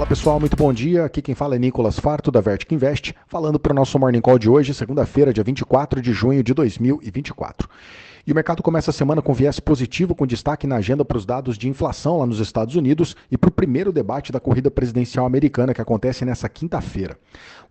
Pessoal, muito bom dia. Aqui quem fala é Nicolas Farto, da Vertic Invest, falando para o nosso Morning Call de hoje, segunda-feira, dia 24 de junho de 2024. E o mercado começa a semana com viés positivo, com destaque na agenda para os dados de inflação lá nos Estados Unidos e para o primeiro debate da corrida presidencial americana, que acontece nessa quinta-feira.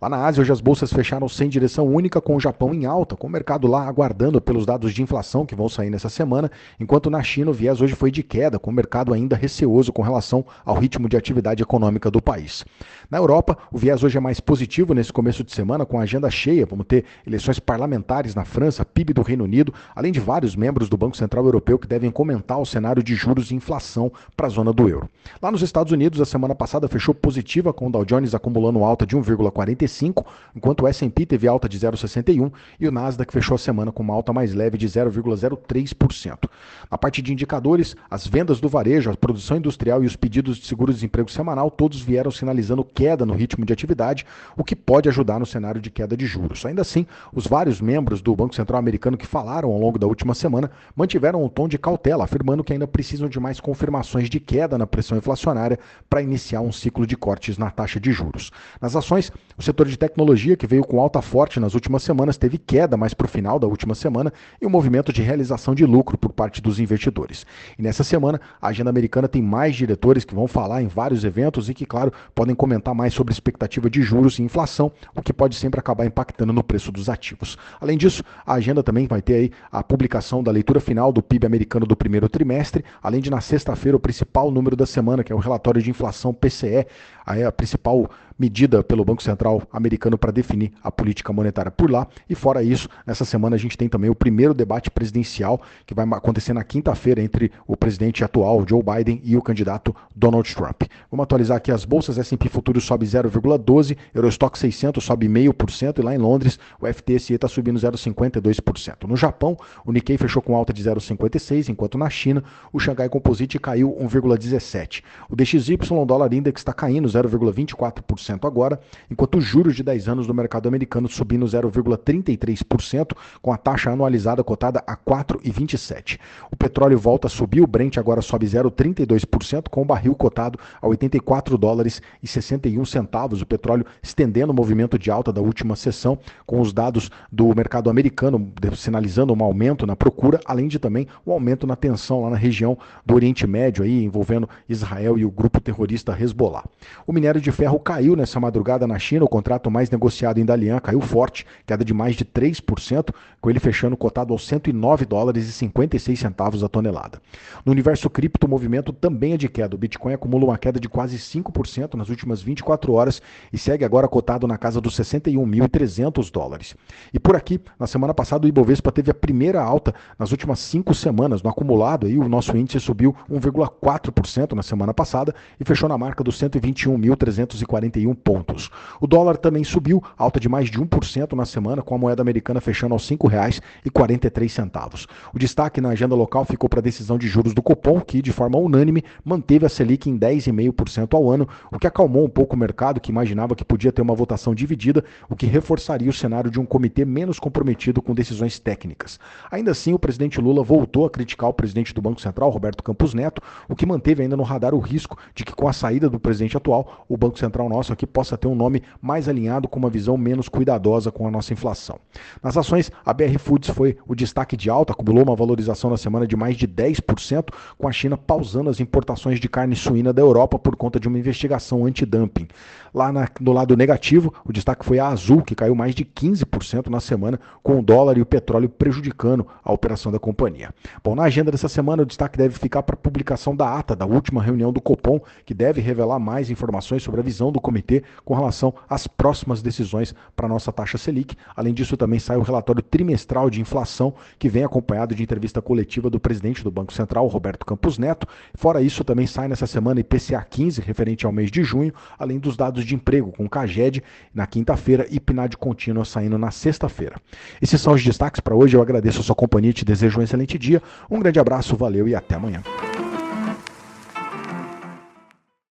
Lá na Ásia, hoje as bolsas fecharam sem direção única, com o Japão em alta, com o mercado lá aguardando pelos dados de inflação que vão sair nessa semana, enquanto na China o viés hoje foi de queda, com o mercado ainda receoso com relação ao ritmo de atividade econômica do país. Na Europa, o viés hoje é mais positivo nesse começo de semana, com a agenda cheia. Vamos ter eleições parlamentares na França, PIB do Reino Unido, além de vários membros do Banco Central Europeu que devem comentar o cenário de juros e inflação para a zona do euro. Lá nos Estados Unidos, a semana passada fechou positiva, com o Dow Jones acumulando alta de 1,45, enquanto o S&P teve alta de 0,61 e o Nasdaq fechou a semana com uma alta mais leve de 0,03%. Na parte de indicadores, as vendas do varejo, a produção industrial e os pedidos de seguro-desemprego semanal, todos vieram sinalizando queda no ritmo de atividade, o que pode ajudar no cenário de queda de juros. Ainda assim, os vários membros do Banco Central americano que falaram ao longo da última semana mantiveram um tom de cautela, afirmando que ainda precisam de mais confirmações de queda na pressão inflacionária para iniciar um ciclo de cortes na taxa de juros. Nas ações, o setor de tecnologia, que veio com alta forte nas últimas semanas, teve queda mais para o final da última semana e um movimento de realização de lucro por parte dos investidores. E nessa semana, a agenda americana tem mais diretores que vão falar em vários eventos e que, claro, podem comentar mais sobre expectativa de juros e inflação, o que pode sempre acabar impactando no preço dos ativos. Além disso, a agenda também vai ter aí a publicação da leitura final do PIB americano do primeiro trimestre, além de na sexta-feira o principal número da semana, que é o relatório de inflação PCE, a principal medida pelo Banco Central americano para definir a política monetária por lá. E fora isso, nessa semana a gente tem também o primeiro debate presidencial que vai acontecer na quinta-feira entre o presidente atual, Joe Biden, e o candidato Donald Trump. Vamos atualizar aqui as bolsas. S&P Futuro sobe 0,12%, Eurostock 600 sobe 0,5% e lá em Londres o FTSE está subindo 0,52%. No Japão, o Nikkei fechou com alta de 0,56%, enquanto na China o Xangai Composite caiu 1,17%. O DXY, dólar index, está caindo 0,24% agora, enquanto os juros de 10 anos do mercado americano subindo 0,33%, com a taxa anualizada cotada a 4,27%. O petróleo volta a subir, o Brent agora sobe 0,32%, com o barril cotado a $84,61. O petróleo estendendo o movimento de alta da última sessão, com os dados do mercado americano sinalizando um aumento na procura, além de também um aumento na tensão lá na região do Oriente Médio, aí, envolvendo Israel e o grupo terrorista Hezbollah. O minério de ferro caiu nessa madrugada na China, o contrato mais negociado em Dalian caiu forte, queda de mais de 3%, com ele fechando cotado aos $109,56 a tonelada. No universo cripto, o movimento também é de queda. O Bitcoin acumula uma queda de quase 5% nas últimas 24 horas e segue agora cotado na casa dos $61.300. E por aqui, na semana passada, o Ibovespa teve a primeira alta nas últimas 5 semanas. No acumulado, aí, o nosso índice subiu 1,4% na semana passada e fechou na marca dos 121.341 pontos. O dólar também subiu, alta de mais de 1% na semana, com a moeda americana fechando aos R$ 5,43. O destaque na agenda local ficou para a decisão de juros do Copom, que de forma unânime manteve a Selic em 10,5% ao ano, o que acalmou um pouco o mercado, que imaginava que podia ter uma votação dividida, o que reforçaria o cenário de um comitê menos comprometido com decisões técnicas. Ainda assim, o presidente Lula voltou a criticar o presidente do Banco Central, Roberto Campos Neto, o que manteve ainda no radar o risco de que, com a saída do presidente atual, o Banco Central nosso aqui possa ter um nome mais alinhado com uma visão menos cuidadosa com a nossa inflação. Nas ações, a BR Foods foi o destaque de alta, acumulou uma valorização na semana de mais de 10%, com a China pausando as importações de carne suína da Europa por conta de uma investigação antidumping. Lá no lado negativo, o destaque foi a Azul, que caiu mais de 15% na semana, com o dólar e o petróleo prejudicando a operação da companhia. Bom, na agenda dessa semana, o destaque deve ficar para a publicação da ata da última reunião do Copom, que deve revelar mais informações sobre a visão do comitê com relação às próximas decisões para a nossa taxa Selic. Além disso, também sai o relatório trimestral de inflação, que vem acompanhado de entrevista coletiva do presidente do Banco Central, Roberto Campos Neto. Fora isso, também sai nessa semana IPCA 15, referente ao mês de junho, além dos dados de emprego, com CAGED na quinta-feira e PNAD contínua saindo na sexta-feira. Esses são os destaques para hoje. Eu agradeço a sua companhia e te desejo um excelente dia. Um grande abraço, valeu e até amanhã.